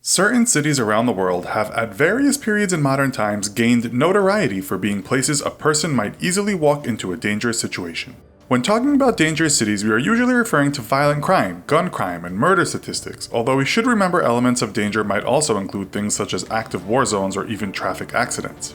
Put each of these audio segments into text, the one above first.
Certain cities around the world have at various periods in modern times gained notoriety for being places a person might easily walk into a dangerous situation. When talking about dangerous cities, we are usually referring to violent crime, gun crime, and murder statistics, although we should remember elements of danger might also include things such as active war zones or even traffic accidents.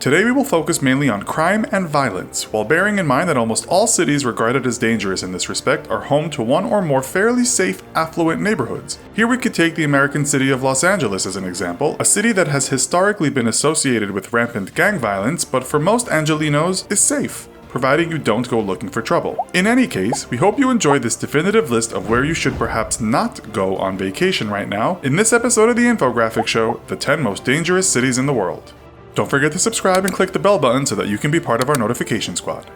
Today we will focus mainly on crime and violence, while bearing in mind that almost all cities regarded as dangerous in this respect are home to one or more fairly safe, affluent neighborhoods. Here we could take the American city of Los Angeles as an example, a city that has historically been associated with rampant gang violence, but for most Angelinos is safe, providing you don't go looking for trouble. In any case, we hope you enjoyed this definitive list of where you should perhaps not go on vacation right now in this episode of the Infographics Show, the 10 most dangerous cities in the world. Don't forget to subscribe and click the bell button so that you can be part of our notification squad.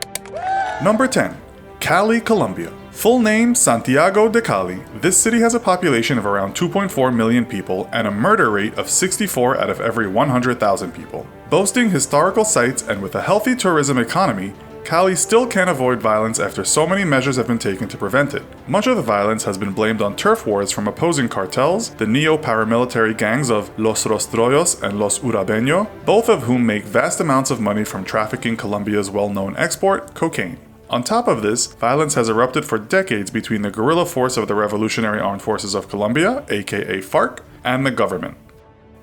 Number 10. Cali, Colombia. Full name Santiago de Cali. This city has a population of around 2.4 million people and a murder rate of 64 out of every 100,000 people. Boasting historical sites and with a healthy tourism economy, Cali still can't avoid violence after so many measures have been taken to prevent it. Much of the violence has been blamed on turf wars from opposing cartels, the neo-paramilitary gangs of Los Rostros and Los Urabeño, both of whom make vast amounts of money from trafficking Colombia's well-known export, cocaine. On top of this, violence has erupted for decades between the guerrilla force of the Revolutionary Armed Forces of Colombia, aka FARC, and the government.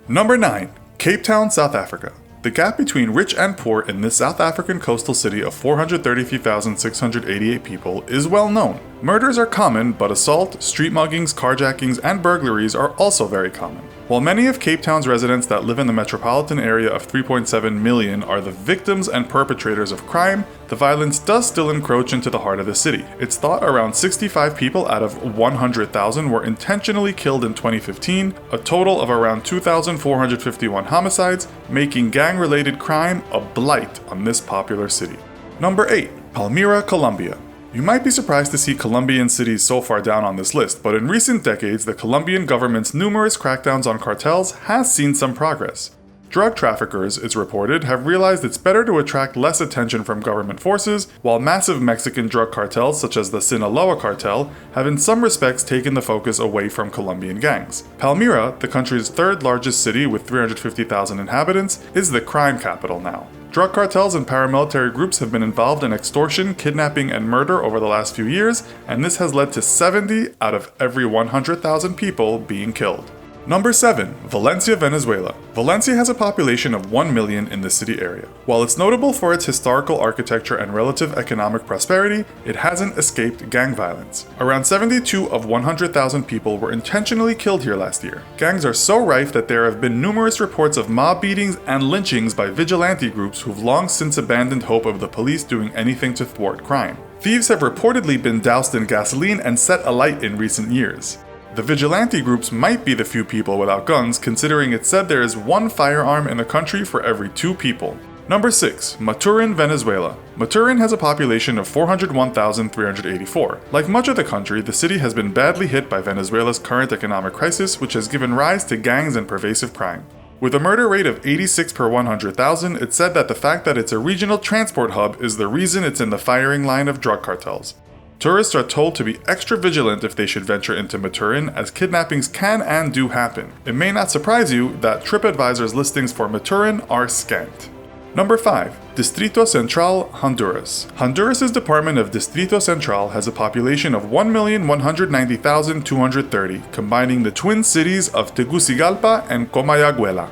Number 9. Cape Town, South Africa. The gap between rich and poor in this South African coastal city of 433,688 people is well known. Murders are common, but assault, street muggings, carjackings, and burglaries are also very common. While many of Cape Town's residents that live in the metropolitan area of 3.7 million are the victims and perpetrators of crime, the violence does still encroach into the heart of the city. It's thought around 65 people out of 100,000 were intentionally killed in 2015, a total of around 2,451 homicides, making gang-related crime a blight on this popular city. Number 8. Palmira, Colombia. You might be surprised to see Colombian cities so far down on this list, but in recent decades, the Colombian government's numerous crackdowns on cartels has seen some progress. Drug traffickers, it's reported, have realized it's better to attract less attention from government forces, while massive Mexican drug cartels such as the Sinaloa cartel have in some respects taken the focus away from Colombian gangs. Palmira, the country's third largest city with 350,000 inhabitants, is the crime capital now. Drug cartels and paramilitary groups have been involved in extortion, kidnapping, and murder over the last few years, and this has led to 70 out of every 100,000 people being killed. Number 7. Valencia, Venezuela. Valencia has a population of 1 million in the city area. While it's notable for its historical architecture and relative economic prosperity, it hasn't escaped gang violence. Around 72 of 100,000 people were intentionally killed here last year. Gangs are so rife that there have been numerous reports of mob beatings and lynchings by vigilante groups who've long since abandoned hope of the police doing anything to thwart crime. Thieves have reportedly been doused in gasoline and set alight in recent years. The vigilante groups might be the few people without guns, considering it's said there is one firearm in the country for every 2 people. Number 6. Maturin, Venezuela. Maturin has a population of 401,384. Like much of the country, the city has been badly hit by Venezuela's current economic crisis, which has given rise to gangs and pervasive crime. With a murder rate of 86 per 100,000, it's said that the fact that it's a regional transport hub is the reason it's in the firing line of drug cartels. Tourists are told to be extra vigilant if they should venture into Maturin, as kidnappings can and do happen. It may not surprise you that TripAdvisor's listings for Maturin are scant. Number 5. Distrito Central, Honduras. Honduras' Department of Distrito Central has a population of 1,190,230, combining the twin cities of Tegucigalpa and Comayagüela.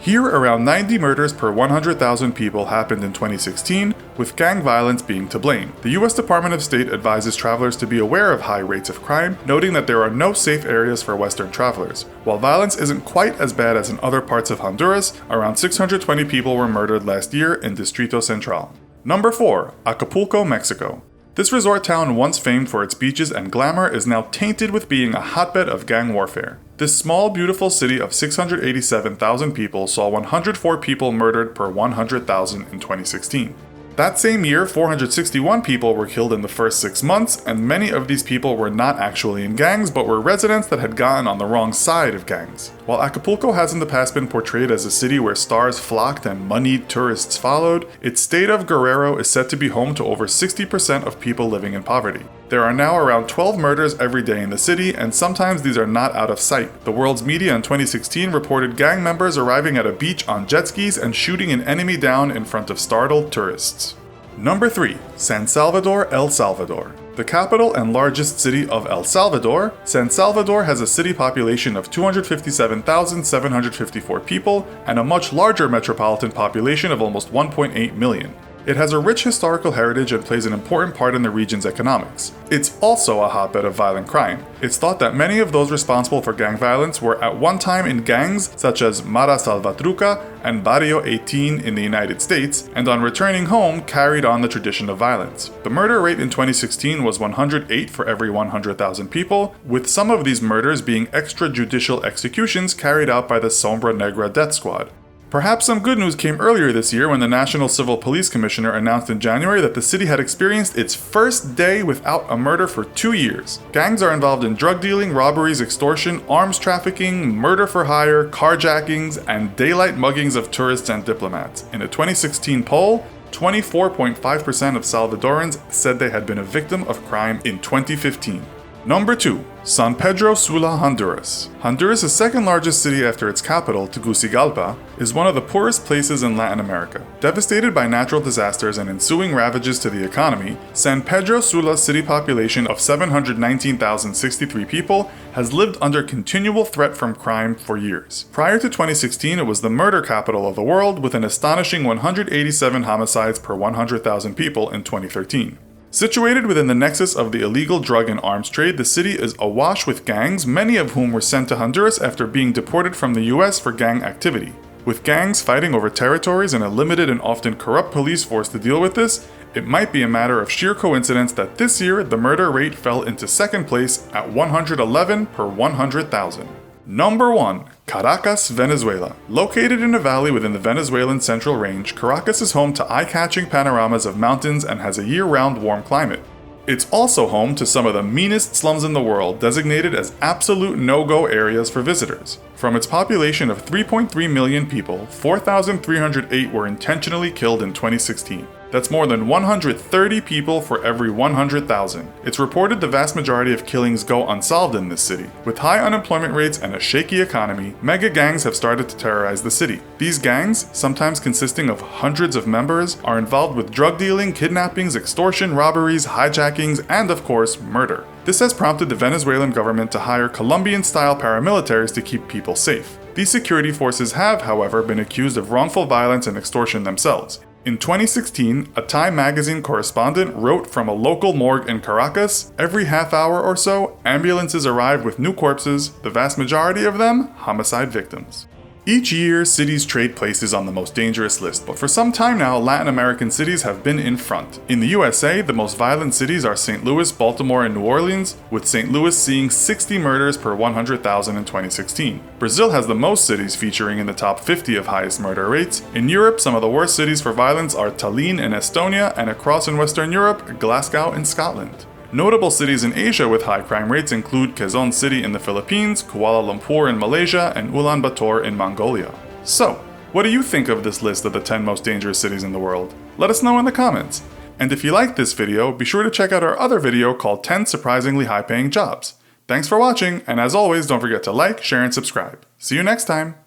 Here, around 90 murders per 100,000 people happened in 2016, with gang violence being to blame. The U.S. Department of State advises travelers to be aware of high rates of crime, noting that there are no safe areas for Western travelers. While violence isn't quite as bad as in other parts of Honduras, around 620 people were murdered last year in Distrito Central. Number 4. Acapulco, Mexico. This resort town, once famed for its beaches and glamour, is now tainted with being a hotbed of gang warfare. This small, beautiful city of 687,000 people saw 104 people murdered per 100,000 in 2016. That same year, 461 people were killed in the first 6 months, and many of these people were not actually in gangs, but were residents that had gotten on the wrong side of gangs. While Acapulco has in the past been portrayed as a city where stars flocked and moneyed tourists followed, its state of Guerrero is said to be home to over 60% of people living in poverty. There are now around 12 murders every day in the city, and sometimes these are not out of sight. The world's media in 2016 reported gang members arriving at a beach on jet skis and shooting an enemy down in front of startled tourists. Number 3. San Salvador, El Salvador. The capital and largest city of El Salvador, San Salvador has a city population of 257,754 people and a much larger metropolitan population of almost 1.8 million. It has a rich historical heritage and plays an important part in the region's economics. It's also a hotbed of violent crime. It's thought that many of those responsible for gang violence were at one time in gangs such as Mara Salvatrucha and Barrio 18 in the United States, and on returning home carried on the tradition of violence. The murder rate in 2016 was 108 for every 100,000 people, with some of these murders being extrajudicial executions carried out by the Sombra Negra death squad. Perhaps some good news came earlier this year when the National Civil Police Commissioner announced in January that the city had experienced its first day without a murder for 2 years. Gangs are involved in drug dealing, robberies, extortion, arms trafficking, murder for hire, carjackings, and daylight muggings of tourists and diplomats. In a 2016 poll, 24.5% of Salvadorans said they had been a victim of crime in 2015. Number 2. San Pedro Sula, Honduras. Honduras' second largest city after its capital, Tegucigalpa, is one of the poorest places in Latin America. Devastated by natural disasters and ensuing ravages to the economy, San Pedro Sula's city population of 719,063 people has lived under continual threat from crime for years. Prior to 2016, it was the murder capital of the world with an astonishing 187 homicides per 100,000 people in 2013. Situated within the nexus of the illegal drug and arms trade, the city is awash with gangs, many of whom were sent to Honduras after being deported from the US for gang activity. With gangs fighting over territories and a limited and often corrupt police force to deal with this, it might be a matter of sheer coincidence that this year the murder rate fell into second place at 111 per 100,000. Number 1. Caracas, Venezuela. Located in a valley within the Venezuelan Central Range, Caracas is home to eye-catching panoramas of mountains and has a year-round warm climate. It's also home to some of the meanest slums in the world, designated as absolute no-go areas for visitors. From its population of 3.3 million people, 4,308 were intentionally killed in 2016. That's more than 130 people for every 100,000. It's reported the vast majority of killings go unsolved in this city. With high unemployment rates and a shaky economy, mega gangs have started to terrorize the city. These gangs, sometimes consisting of hundreds of members, are involved with drug dealing, kidnappings, extortion, robberies, hijackings, and of course, murder. This has prompted the Venezuelan government to hire Colombian-style paramilitaries to keep people safe. These security forces have, however, been accused of wrongful violence and extortion themselves. In 2016, a Time magazine correspondent wrote from a local morgue in Caracas, every half hour or so, ambulances arrive with new corpses, the vast majority of them homicide victims. Each year, cities trade places on the most dangerous list, but for some time now, Latin American cities have been in front. In the USA, the most violent cities are St. Louis, Baltimore, and New Orleans, with St. Louis seeing 60 murders per 100,000 in 2016. Brazil has the most cities featuring in the top 50 of highest murder rates. In Europe, some of the worst cities for violence are Tallinn in Estonia, and across in Western Europe, Glasgow in Scotland. Notable cities in Asia with high crime rates include Quezon City in the Philippines, Kuala Lumpur in Malaysia, and Ulaanbaatar in Mongolia. So, what do you think of this list of the 10 most dangerous cities in the world? Let us know in the comments. And if you liked this video, be sure to check out our other video called 10 Surprisingly High-Paying Jobs. Thanks for watching, and as always, don't forget to like, share, and subscribe. See you next time!